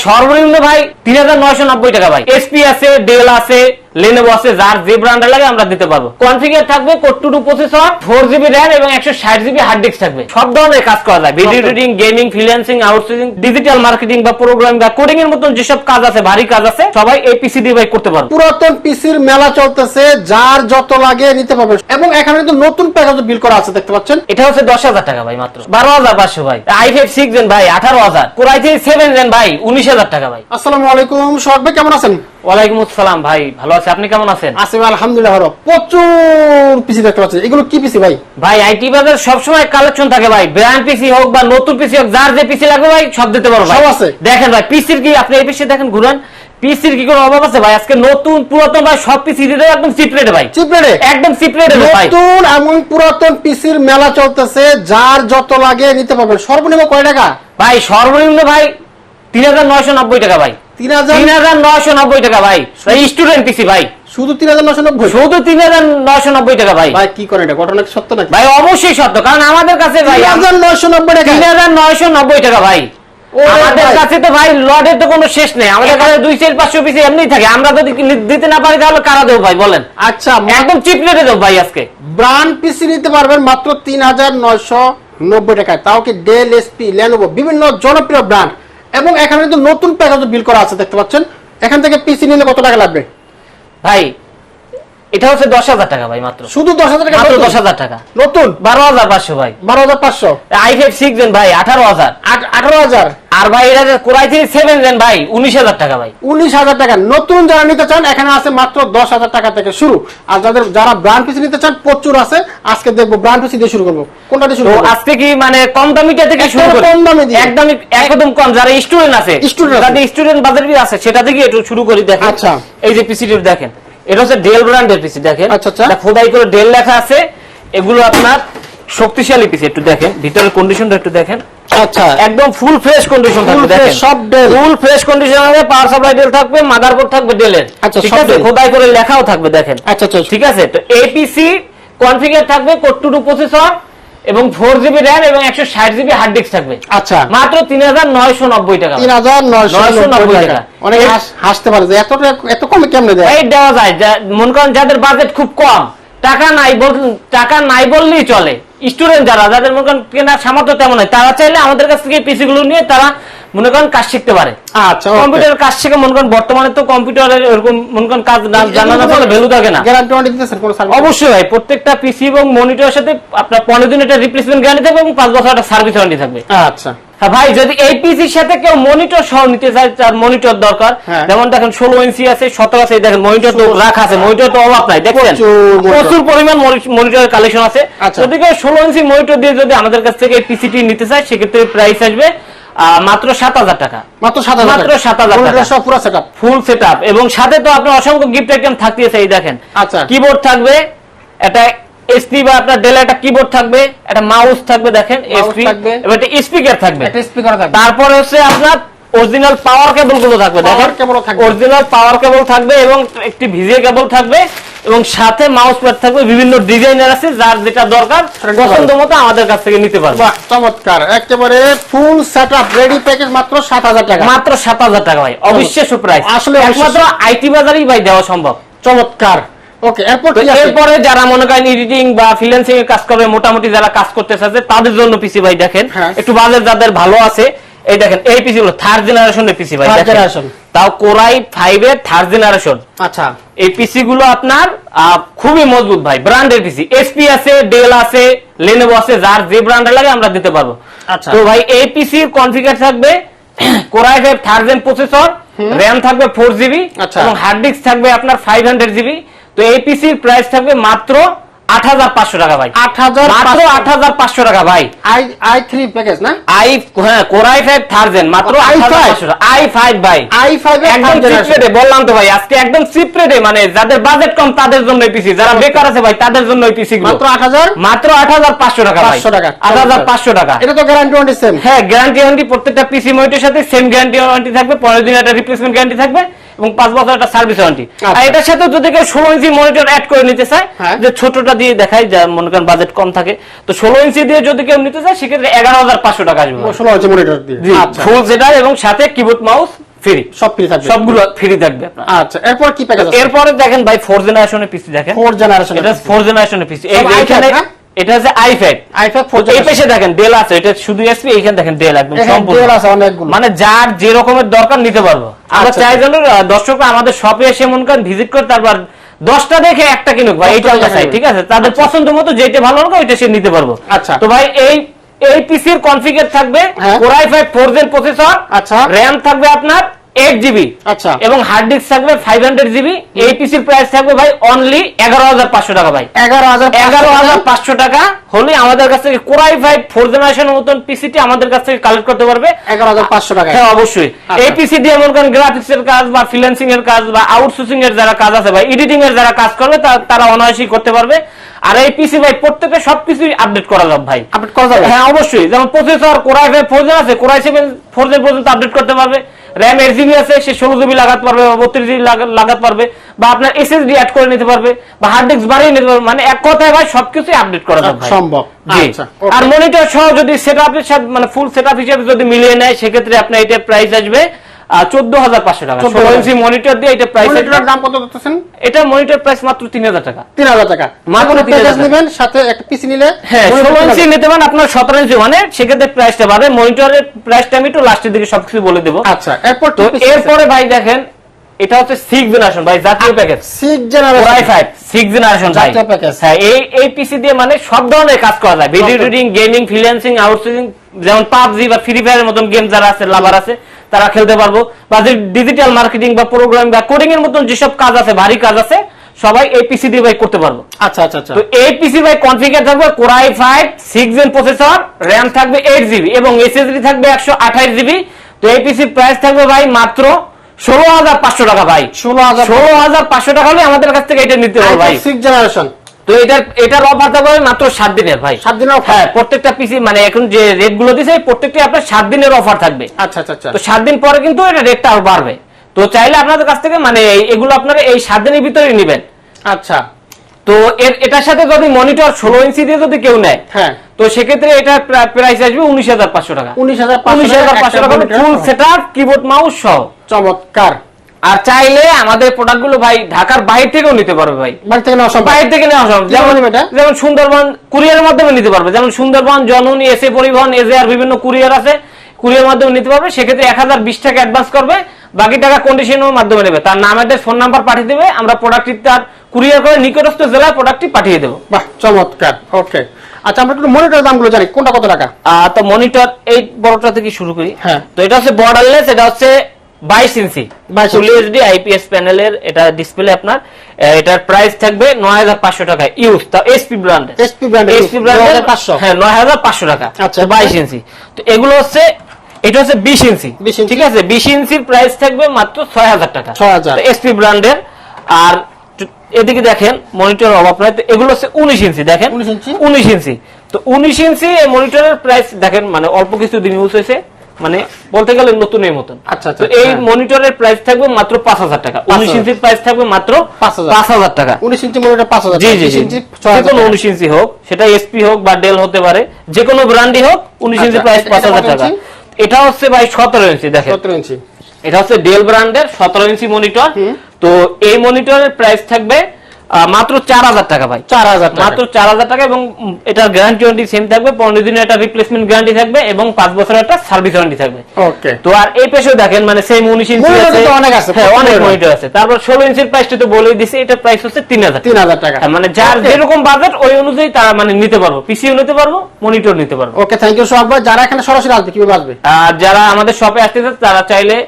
সর্বনিম্ন ভাই ৩৯৯০ টাকা ভাই। এসপি আছে, ডেল আছে, লেনোভো আছে, যার যে ব্র্যান্ড লাগে আমরা দিতে পারবো। কনফিগার থাকবে core two processor, 4GB RAM এবং 160GB হার্ড ডিস্ক থাকবে। সব ধরনের কাজ করা যায়, video editing, gaming, freelancing, outsourcing, digital marketing বা প্রোগ্রামিং বা কোডিং এর মতন যেসব কাজ আছে, ভারী কাজ আছে, সবাই এই পিসি দিয়ে ভাই করতে পারবো। পুরাতন পিসির মেলা চলতেছে, যার যত লাগে নিতে পারবেন। এবং এখানে কিন্তু নতুন প্যাকেজ বিল করা আছে, দেখতে পাচ্ছেন। এটা হচ্ছে ১০,০০০ টাকা ভাই, মাত্র ১২,৫০০ ভাই। i5 6 জেন ভাই ১৮,০০০, Core i3 7 জেন ভাই ১৯,০০০ টাকা ভাই। আসসালামু আলাইকুম সোহাগ ভাই, কেমন আছেন? ওয়ালাইকুম আসসালাম ভাই, ভালো আছে, আপনি কেমন আছেন? আছি আলহামদুলিল্লাহ ভালো। প্রচুর পিসি দেখতে পাচ্ছি, এগুলো কি পিসি ভাই? ভাই আইটি বাজার সবসময় কালেকশন থাকে ভাই, ব্র্যান্ড পিসি হোক বা নতুন পিসি হোক, যার যে পিসি লাগবে ভাই সব দিতে পারবো ভাই। সব আছে। দেখেন ভাই পিসির কি, আপনি এই পিসি দেখেন, ঘুরান, পিসির কি কোনো অভাব আছে ভাই? আজকে নতুন পুরাতন ভাই সব পিসি দিতে একদম চিপ রেটে ভাই, চিপ রেটে, একদম চিপ রেটে ভাই। নতুন এবং পুরাতন পিসির মেলা চলতেছে, যার যত লাগে নিতে পারবেন। সর্বনিম্ন কয় টাকা ভাই? সর্বনিম্ন ভাই ৩৯৯০ টাকা ভাই। ৩৯৯০ টাকা ভাই, স্টুডেন্ট পিসি ভাই, শুধু ৩৯৯০, শুধু ৩৯৯০ টাকা ভাই। ভাই কি করেন এটা, ঘটনা কি সত্য নাকি? ভাই অবশ্যই সত্য, কারণ আমাদের কাছে ভাই ৩৯৯০ টাকা, ৩৯৯০ টাকা ভাই। আমাদের কাছে তো ভাই লটের তো কোনো শেষ নেই, আমাদের কাছে ২০০-৫০০ পিস এমনি থাকে। আমরা যদি দিতে না পারি তাহলে কারা দেবো ভাই বলেন? আচ্ছা, একদম চিপ রেটে দেবো ভাই আজকে। ব্র্যান্ড পিসি নিতে পারবেন মাত্র ৩৯৯০ টাকায়, তাও কি ডেল, এসপি, লেনোভো, বিভিন্ন জনপ্রিয় ব্র্যান্ড। এবং এখানে কিন্তু নতুন প্যাকেজ বিল করা আছে, দেখতে পাচ্ছেন। এখান থেকে পিসি নিলে কত টাকা লাগবে ভাই? এটা হচ্ছে ১০,০০০ টাকা ভাই, মাত্র শুধু ১০,০০০ টাকা, মাত্র ১০,০০০ টাকা নতুন ১২,৫০০ ভাই। ১২,৫০০। i5 6 জেন ভাই ১৮,০০০। ১৮,০০০। আর ভাই এটা Core i3 7 জেন ভাই ১৯,০০০ টাকা ভাই। ১৯,০০০ টাকা। নতুন যারা নিতে চান এখানে আছে মাত্র ১০,০০০ টাকা থেকে শুরু। আর যারা ব্র্যান্ড পিসি নিতে চান প্রচুর আছে। আজকে দেখবো ব্র্যান্ড পিসি দিয়ে শুরু করবো। কোনটা দিয়ে শুরু করবো? আজকে কি মানে কম দামিটা থেকে শুরু করব? কম দামি দিয়ে, একদম কম, যারা স্টুডেন্ট আছে, যাদের স্টুডেন্ট বাজেট আছে সেটা থেকে একটু শুরু করি। দেখেন আচ্ছা, এই যে পিসিটি দেখেন, এটা হচ্ছে ডেল ব্র্যান্ডের পিসি। দেখেন আচ্ছা, খোদাই করে ডেল লেখা আছে। এগুলো আপনার শক্তিশালী পিসি। একটু দেখেন ভিতরের কন্ডিশনটা, একটু দেখেন। আচ্ছা, একদম ফুল ফ্রেশ কন্ডিশন থাকবে। দেখেন সব ডেল, ফুল ফ্রেশ কন্ডিশন হবে। পাওয়ার সাপ্লাই ডেল থাকবে, মাদারবোর্ড থাকবে ডেলের। আচ্ছা, ঠিক আছে, খোদাই করে লেখাও থাকবে। দেখেন আচ্ছা, ঠিক আছে। তো এই পিসি কনফিগার থাকবে কোর টু প্রসেসর এবং 4GB RAM এবং 160GB হার্ড ডিস্ক থাকবে। আচ্ছা, মাত্র ৩৯৯০ টাকা। ৩৯৯০ টাকা। অনেকে হাসতে পারে যে এত কমে কেমনে দেয়? এই দেওয়া যায়, মনে করেন যাদের বাজেট খুব কম, টাকা নাই বললেই চলে, স্টুডেন্ট যাদের মনে করেন কেনার সামর্থ্য তেমন নাই, তারা চাইলে আমাদের কাছ থেকে পিসি গুলো নিয়ে তারা মনে করেন কাজ শিখতে পারে। আচ্ছা, কম্পিউটারের কাজ শিখে মনে করেন, বর্তমানে তো কম্পিউটারের এরকম মনে করেন কাজ জানা না থাকলে ভ্যালু থাকে না। গ্যারান্টি ওয়ারেন্টি দিতেছেন কোন সার্ভিস? অবশ্যই ভাই, প্রত্যেকটা পিসি এবং মনিটরের সাথে আপনার 15 দিন একটা রিপ্লেসমেন্ট গ্যারান্টি থাকবে এবং 5 বছর একটা সার্ভিস ওয়ারেন্টি থাকবে। আচ্ছা ভাই, যদি এই পিসির সাথে কেউ মনিটর সহ নিতে চায়, তার মনিটর দরকার, যেমন দেখেন 16 ইঞ্চি আছে, 17 আছে, দেখেন মনিটর তো রাখা আছে, মনিটর তো অভাব নাই। দেখেন প্রচুর পরিমাণ মনিটরের কালেকশন আছে। যদি কেউ 16 ইঞ্চি মনিটর দিয়ে যদি আমাদের কাছ থেকে এই পিসিটি নিতে চায়, সেক্ষেত্রে প্রাইস আসবে মাত্র ৭,০০০ টাকা। মাত্র ৭,০০০ টাকা, সব পুরো সেটআপ, ফুল সেটআপ। এবং সাথে তো আপনার অসংখ্য গিফট আইটেম থাকতেছে। এই দেখেন, আচ্ছা, কিবোর্ড থাকবে, এটা এসপি বা আপনার ডেল একটা কিবোর্ড থাকবে, একটা মাউস থাকবে, দেখেন এসপি, এবার একটা স্পিকার থাকবে, তারপরে হচ্ছে আপনার অরিজিনাল পাওয়ার কেবল গুলো থাকবে। দেখেন অরিজিনাল পাওয়ার কেবল থাকবে এবং একটি ভিজিএ কেবল থাকবে এবং সাথে মাউস প্যাড থাকবে। বিভিন্ন ডিজাইনার আছে, যার যেটা দরকার পছন্দ মতো আমাদের কাছ থেকে নিতে পারবে। চমৎকার, একেবারে ফুল সেটআপ রেডি প্যাকেজ মাত্র ৭,০০০ টাকা। মাত্র ৭,০০০ টাকা ভাই, অবিশ্বাস্য প্রাইস। আসলে একমাত্র আইটি বাজারেই ভাই দেওয়া সম্ভব। চমৎকার। ওকে, এরপরে যারা মনে করেন এডিটিং বা ফ্রিল্যান্সিং এর কাজ করবে, মোটামুটি যারা কাজ করতে চাচ্ছে তাদের জন্য পিসি ভাই দেখেন, একটু বাজেট যাদের ভালো আছে, এই দেখেন এই পিসি গুলো থার্ড জেনারেশনের পিসি ভাই, তাও Core i5 এর থার্ড জেনারেশন। আচ্ছা, এই পিসি গুলো আপনার খুবই মজবুত ভাই, ব্র্যান্ডের পিসি। এসপি আছে, ডেল আছে, লেনোভো আছে, যার যে ব্র্যান্ড লাগে আমরা দিতে পারবো। আচ্ছা, তো ভাই এই পিসির কনফিগার থাকবে Core i5 third gen processor, RAM থাকবে 4GB এবং হার্ড ডিস্ক থাকবে আপনার 500GB। তো এই পিসির প্রাইস থাকবে মাত্র ৮৫০০ টাকা ভাই। ৮৫০০ টাকা ভাই। i3 প্যাকেজ না? Core i5 থার্ড জেন মাত্র ৮৫০০ টাকা। i5 ভাই, i5 একদম চিপ রেটে বললাম তো ভাই, আজকে একদম চিপ রেটে, মানে যাদের বাজেট কম তাদের জন্য এই পিসি, যারা বেকার আছে ভাই তাদের জন্য এই পিসি গুলো মাত্র ৮৫০০ টাকা ভাই। ৮৫০০ টাকা। এটা তো গ্যারান্টি ওয়ারেন্টি সেম? হ্যাঁ, গ্যারান্টি ওয়ারেন্টি প্রত্যেকটা পিসি মনিটরের সাথে সেম গ্যারান্টি ওয়ারেন্টি থাকবে। 15 দিন একটা রিপ্লেসমেন্ট গ্যারান্টি থাকবে এবং 5 বছর একটা সার্ভিস ওয়ারেন্টি। আর এটার সাথে যদি কেউ 16 ইঞ্চি মনিটর অ্যাড করে নিতে চায়, যে ছোটটা দিয়ে দেখাই, যা মনে করেন বাজেট কম থাকে, তো 16 ইঞ্চি দিয়ে যদি কেউ নিতে চায় সেক্ষেত্রে ১১,৫০০ টাকা আসবে 16 ইঞ্চি মনিটর দিয়ে। ফুল সেটআপ এবং সাথে কিবোর্ড মাউস ফ্রি, সব ফ্রি থাকবে, সবগুলো ফ্রি থাকবে আপনার। আচ্ছা, এরপর কি প্যাকেজ আছে? এরপরে দেখেন ভাই 4 জেনারেশনের পিসি দেখেন, 4 জেনারেশন, এটা 4 জেনারেশনের পিসি। এইখানে এটা হচ্ছে i5 4 এই পেশে দেখেন ডেল আছে, এটা শুধু এসপি, এইখানে দেখেন ডেল একদম সম্পূর্ণ ডেল আছে অনেকগুলো, মানে যার যে রকমের দরকার নিতে পারবো আমরা। চাই যেন দর্শকরা আমাদের শপে এসে মন করেন ভিজিট করে তারপর 10টা দেখে একটা কিনুক ভাই, এইটা আমরা চাই, ঠিক আছে? তাদের পছন্দ মতো যেটা ভালো লাগে ওইটা সে নিতে পারবো। আচ্ছা, তো ভাই এই পিসির কনফিগার থাকবে Core i5 4 জেন প্রসেসর, আচ্ছা, র‍্যাম থাকবে আপনার 8 জিবি, আচ্ছা, এবং হার্ড ডিস্ক থাকবে 500 জিবি। এই পিসির প্রাইস থাকবে ভাই অনলি 11500 টাকা ভাই, 11500 টাকা হলে আমাদের কাছ থেকে Core i5 4 জেনারেশনের মতন পিসিটি আমাদের কাছ থেকে কালেক্ট করতে পারবে 11500 টাকা। হ্যাঁ অবশ্যই। এই পিসি দিয়ে মনে করেন গ্রাফিক্স এর কাজ বা ফ্রিল্যান্সিং এর কাজ বা আউটসোর্সিং এর যারা কাজ আছে ভাই, এডিটিং এর যারা কাজ করবে তারা অনায়াসই করতে পারবে। আর এই পিসি ভাই প্রত্যেকটা সবকিছুই আপডেট করা যাবে ভাই, আপডেট করা যাবে, হ্যাঁ অবশ্যই। যেমন প্রসেসর Core i5 4 জেন আছে, Core i7 4 জেন পর্যন্ত আপডেট করতে পারবে। র‍্যাম 8 জিবি আছে, সে 16 জিবি লাগাতে পারবে বা 32 জিবি লাগাতে পারবে, বা আপনার এসএসডি অ্যাড করে নিতে পারবে, বা হার্ড ডিস্ক বাড়িয়ে নিতে পারবে। মানে এক কথায় ভাই সবকিছুই আপডেট করা যাবে ভাই, সম্ভব। আচ্ছা, আর মনিটর সহ যদি সেটআপের সাথে মানে ফুল সেটআপ হিসেবে যদি মিলিয়ে নেয় সেক্ষেত্রে আপনার এটা প্রাইস আসবে 14500 টাকা। 16 ইঞ্চি মনিটর দিয়ে এটা প্রাইস, মনিটরের দাম কত দিতেছেন? এটা মনিটর প্রাইস মাত্র 3000 টাকা, 3000 টাকা মাত্র 3000 নেবেন, সাথে একটা পিসি নিলে হ্যাঁ 16 ইঞ্চি নিতে পারেন আপনার 17 ইঞ্চি, মানে সেক্ষেত্রে প্রাইসটা বাড়বে। মনিটরের প্রাইসটা আমি একটু লাস্টের দিকে সবকিছু বলে দেব। আচ্ছা, এরপর তো এরপরে ভাই দেখেন এটা হচ্ছে 6 জেনারেশন ভাই, জাতীয় package, 6 generation Core i5 6 generation ভাই, জাতীয় প্যাকেজ। হ্যাঁ এই পিসি দিয়ে মানে সব ধরনের কাজ করা যায়, video editing, gaming, freelancing, outsourcing, যেমন পাবজি বা ফ্রি ফায়ারের মতন গেম যারা আছে লাভার আছে তারা খেলতে পারবো, বা যে ডিজিটাল মার্কেটিং বা প্রোগ্রামিং বা কোডিং এর মতন যেসব কাজ আছে, ভারী কাজ আছে, সবাই এই পিসি দিয়ে ভাই করতে পারবো। আচ্ছা আচ্ছা আচ্ছা, তো এই পিসি ভাই কনফিগার থাকবে Core i5 6 gen processor, RAM থাকবে 8 জিবি এবং এসএসডি থাকবে 128 জিবি। তো এই পিসির প্রাইস থাকবে ভাই মাত্র 16500 টাকা ভাই, 16500 টাকা হলে আমাদের কাছ থেকে এটা নিতে হবে ভাই, 6 জেনারেশন। তো এটার অফার থাকবে মাত্র 7 দিনের ভাই, 7 দিনের অফার। হ্যাঁ প্রত্যেকটা পিসি মানে এখন যে রেট গুলো দিছে প্রত্যেকটা আপনার 7 দিনের অফার থাকবে। আচ্ছা আচ্ছা আচ্ছা, তো 7 দিন পরে কিন্তু এটা রেটটা আরো বাড়বে। তো চাইলে আপনাদের কাছ থেকে মানে এগুলো আপনারা এই 7 দিনের ভিতরে নেবেন। আচ্ছা, তো এটার সাথে যদি মনিটর 16 ইঞ্চি দিয়ে যদি কেউ নেয়, হ্যাঁ, তো সেক্ষেত্রে এটা প্রাইস আসবে 19500 টাকা, 19500 টাকা ফুল সেটআপ, কিবোর্ড, মাউস সহ। চমৎকার। আর চাইলে আমাদের প্রোডাক্ট গুলো ভাই ঢাকার বাইরে থেকেও নিতে পারবে ভাই, বাইরে থেকে নেওয়া সম্ভব, বাইরে থেকে নেওয়া সম্ভব। যেমন সুন্দরবন কুরিয়ারের মাধ্যমে নিতে পারবে, যেমন সুন্দরবন, জননী, এসএ পরিবহন, এজেআর বিভিন্ন কুরিয়ার আছে, কুরিয়ার মাধ্যমে নিতে পারবে। সেক্ষেত্রে 1020 টাকা অ্যাডভান্স করবে, বাকি টাকা কন্ডিশনের মাধ্যমে নেবে। তার নাম, অ্যাড্রেস, ফোন নাম্বার পাঠিয়ে দেবে, আমরা প্রোডাক্টটি তার কুরিয়ার করে নিকটস্থ জেলায় প্রোডাক্টটি পাঠিয়ে দেবো। বাহ, চমৎকার। ওকে, আচ্ছা, আমরা একটু মনিটরের দামগুলো জানি, কোনটা কত টাকা? তো মনিটর এই বড়টা থেকে শুরু করি। হ্যাঁ, তো এটা হচ্ছে বর্ডারলেস, এটা হচ্ছে 22 ইঞ্চি ফুল এইচডি আইপিএস প্যানেলের এটা ডিসপ্লে। আপনার এটার প্রাইস থাকবে 9500 টাকা ইউজ, তা এসপি ব্র্যান্ডের, এসপি ব্র্যান্ডের 9500, হ্যাঁ 9500 টাকা। আচ্ছা, 22 ইঞ্চি। তো এগুলো হচ্ছে, এটা হচ্ছে 20 ইঞ্চি, ঠিক আছে? 20 ইঞ্চির প্রাইস থাকবে মাত্র 6000 টাকা, 6000 এসপি ব্র্যান্ডের। আর এদিকে দেখেন মনিটর অভাব নাই, তো এগুলো হচ্ছে 19 ইঞ্চি, দেখেন 19 ইঞ্চি। তো 19 ইঞ্চি এই মনিটরের প্রাইস দেখেন মানে অল্প কিছু দিন ইউজ হয়েছে, মানে বলতে গেলে নতুনের মতন। আচ্ছা, তো এই মনিটরের প্রাইস থাকবে মাত্র 5000 টাকা, 19 ইঞ্চির প্রাইস থাকবে মাত্র 5000 টাকা। 19 ইঞ্চি মনিটর 5000, জি জি জি, যে কোনো 19 ইঞ্চি হোক, সেটা এসপি হোক বা ডেল হতে পারে, যে কোনো ব্র্যান্ডই হোক, 19 ইঞ্চি প্রাইস 5000 টাকা। এটা হচ্ছে ভাই 17 ইঞ্চি, দেখেন 17 ইঞ্চি, এটা হচ্ছে ডেল ব্র্যান্ডের 17 ইঞ্চি মনিটর। তো এই মনিটরের প্রাইস থাকবে মাত্র 4000 টাকা ভাই, 4000 মাত্র 4000 টাকা। এবং এটার গ্যারান্টি ওয়ারেন্টি সেম থাকবে, 15 দিনের একটা রিপ্লেসমেন্ট গ্যারান্টি থাকবে এবং 5 বছরের একটা সার্ভিস ওয়ারেন্টি থাকবে। ওকে, তো আর এই পেছনে দেখেন মানে সেম 19 ইঞ্চি আছে, অনেক আছে, হ্যাঁ অনেক মনিটর আছে। তারপর 16 ইঞ্চির প্রাইসটা তো বলেই দিছি, এটা প্রাইস হচ্ছে 3000 টাকা। মানে যার যেরকম বাজেট ওই অনুযায়ী তারা মানে নিতে পারবো, পিসিও নিতে পারবো, মনিটর নিতে পারবো। ওকে, থ্যাংক ইউ সোহাগ ভাই। যারা এখানে সরাসরি আসবে কিভাবে আসবে? আর যারা আমাদের শপে আসতে চান তারা চাইলে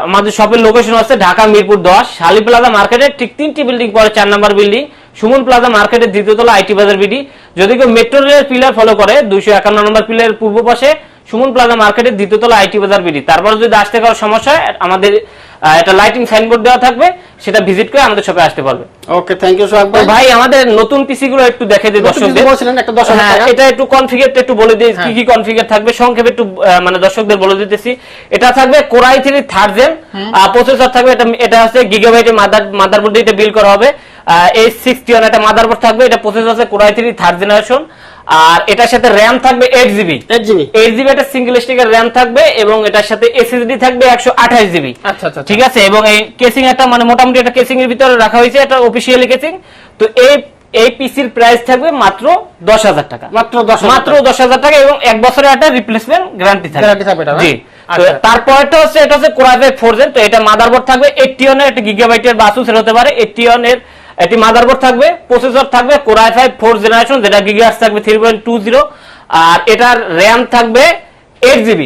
আমাদের শপের লোকেশন আছে ঢাকা মিরপুর 10 শালি প্লাজা মার্কেটের ঠিক 3টি বিল্ডিং পরে 4 নাম্বার বিল্ডিং, সুমন প্লাজা মার্কেটের দ্বিতীয় তলা, আইটি বাজার বিডি। যদি কেউ মেট্রো রেলের পিলার ফলো করে 251 নম্বর পিলারের পূর্ব পাশে সুমন প্লাজা মার্কেটের দ্বিতীয় তলা, আইটি বাজার বিডি। তারপর যদি আসতে কারো সমস্যা হয়, আমাদের একটা লাইটিং সাইনবোর্ড দেওয়া থাকবে, সেটা ভিজিট করে আমাদের শপে আসতে পারবে। ওকে, থ্যাংক ইউ সোহাগ ভাই। ভাই আমাদের নতুন পিসি গুলো একটু দেখে দিই দর্শকদের, বলছিলেন একটা 10,000 টাকা, এটা একটু কনফিগারটা একটু বলে দিই, কি কি কনফিগার থাকবে সংক্ষেপে একটু মানে দর্শকদের বলে দিতেছি। এটা থাকবে Core i3 3rd gen processor থাকবে, এটা হচ্ছে গিগাবাইটের মাদারবোর্ড দিয়ে বিল্ড করা হবে। A61 একটা মাদারবোর্ড থাকবে, এটা প্রসেসর আছে Core i3 3rd জেনারেশন। আর এটার সাথে র্যাম থাকবে 8GB 8GB একটা সিঙ্গেল স্টিকের র্যাম থাকবে এবং এটার সাথে এসএসডি থাকবে 128GB। আচ্ছা আচ্ছা ঠিক আছে, এবং এই কেসিং একটা মানে মোটামুটি একটা কেসিং এর ভিতরে রাখা হয়েছে, এটা অফিশিয়ালি কেসিং। তো এই পিসির প্রাইস থাকবে মাত্র 10,000 টাকা, মাত্র 10,000 টাকা, এবং 1 বছরের একটা রিপ্লেসমেন্ট গ্যারান্টি থাকবে। জি, তারপরটা হচ্ছে এটা হচ্ছে Core i5 4 Gen। তো এটা মাদারবোর্ড থাকবে 81 এর, একটা গিগাবাইটের বা আসুসের হতে পারে, 81 এর একটি মাদারবোর্ড থাকবে, প্রসেসর থাকবে Core i5 4 জেনারেশন, যেটা গিগাহার্টজ থাকবে 3.20, আর এটার র্যাম থাকবে 8GB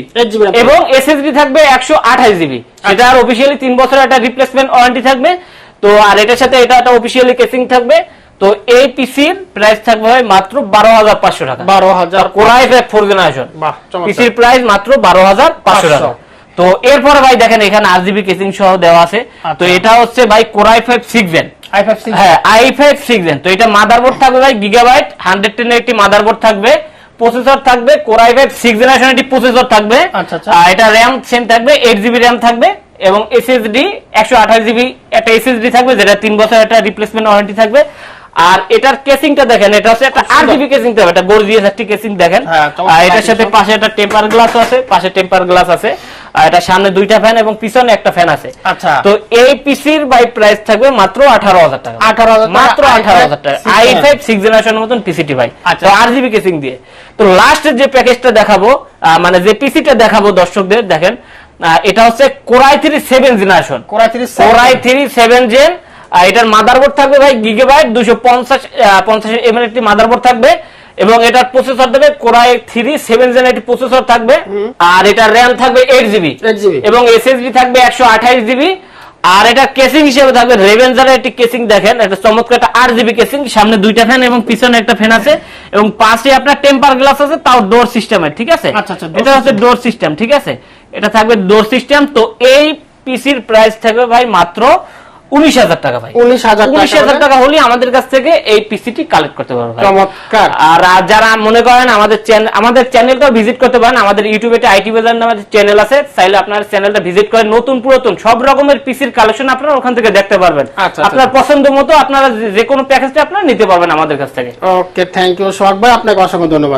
এবং এসএসডি থাকবে 128GB। সেটা আর অফিশিয়ালি 3 বছরের একটা রিপ্লেসমেন্ট ওয়ারেন্টি থাকবে। তো আর এটার সাথে এটা একটা অফিশিয়ালি কেসিং থাকবে। তো এই পিসির প্রাইস থাকবে মাত্র 12,500 টাকা, 12,000 Core i5 4 জেনারেশন পিসির প্রাইস মাত্র 12,500 টাকা। তো এরপরে ভাই দেখেন এখানে আরজিবি কেসিং সহ দেওয়া আছে। তো এটা হচ্ছে ভাই Core i5 6 Gen, হ্যাঁ i5 6 Gen। তো এটা মাদারবোর্ড থাকবে ভাই গিগাবাইট 110 এর একটি মাদারবোর্ড থাকবে, প্রসেসর থাকবে Core i5 6 জেনারেশন একটি প্রসেসর থাকবে। আর এটা র্যাম সেম থাকবে 8GB র্যাম থাকবে এবং এসএসডি 128GB একটা এসএসডি থাকবে, যেটা 3 বছর একটা রিপ্লেসমেন্ট ওয়ারেন্টি থাকবে। আর এটার কেসিংটা দেখেন, এটা হচ্ছে একটা আরজিবি কেসিং থাকবে, এটা গর্জিয়াস একটা কেসিং দেখেন। আর এটার সাথে পাশে একটা টেম্পার গ্লাস আছে, পাশে টেম্পার গ্লাস আছে, আর এটা সামনে 2টা ফ্যান এবং পিছনে একটা ফ্যান আছে। আচ্ছা, তো এই পিসির বাই প্রাইস থাকবে মাত্র 18,000 টাকা, মাত্র 18,000 টাকা, i5 6 জেনারেশনের মতন পিসিটি ভাই। আচ্ছা, তো আরজিবি কেসিং দিয়ে। তো লাস্টের যে প্যাকেজটা দেখাবো, মানে যে পিসিটা দেখাবো দর্শকদের, দেখেন এটা হচ্ছে Core i3 7 generation, Core i3 7 Gen। এটার মাদারবোর্ড থাকবে ভাই গিগাবাইট 250 mAh একটি মাদারবোর্ড থাকবে এবং এটার প্রসেসর দেবে Core i3 7 Gen একটি প্রসেসর থাকবে। আর এটার র্যাম থাকবে 8GB এবং এসএসডি থাকবে 128GB। আর এটা কেসিং হিসেবে থাকবে রেভেনজার একটি কেসিং, দেখেন একটা চমৎকার একটা আরজিবি কেসিং, সামনে 2টা ফ্যান এবং পিছনে একটা ফ্যান আছে এবং পাশে আপনার টেম্পার গ্লাস আছে, তাও ডোর সিস্টেমের। ঠিক আছে, এটা হচ্ছে ডোর সিস্টেম। ঠিক আছে, এটা থাকবে ডোর সিস্টেম। তো এই পিসির প্রাইস থাকবে ভাই মাত্র 19,000 টাকা ভাই, 19,000 টাকা হলে আমাদের কাছ থেকে এই পিসিটি কালেক্ট করতে পারবেন। চমৎকার। আর যারা মনে করেন আমাদের চ্যানেলটা ভিজিট করতে পারেন, আমাদের ইউটিউবে আইটি বাজার নামে চ্যানেল আছে, চাইলে আপনার চ্যানেলটা ভিজিট করে নতুন পুরাতন সব রকমের পিসির কালেকশন আপনারা ওখান থেকে দেখতে পারবেন। আপনার পছন্দ মতো আপনারা যে কোনো প্যাকেজটা আপনারা নিতে পারবেন আমাদের কাছ থেকে। ওকে, থ্যাংক ইউ সোহাগ ভাই, আপনাকে অসংখ্য ধন্যবাদ।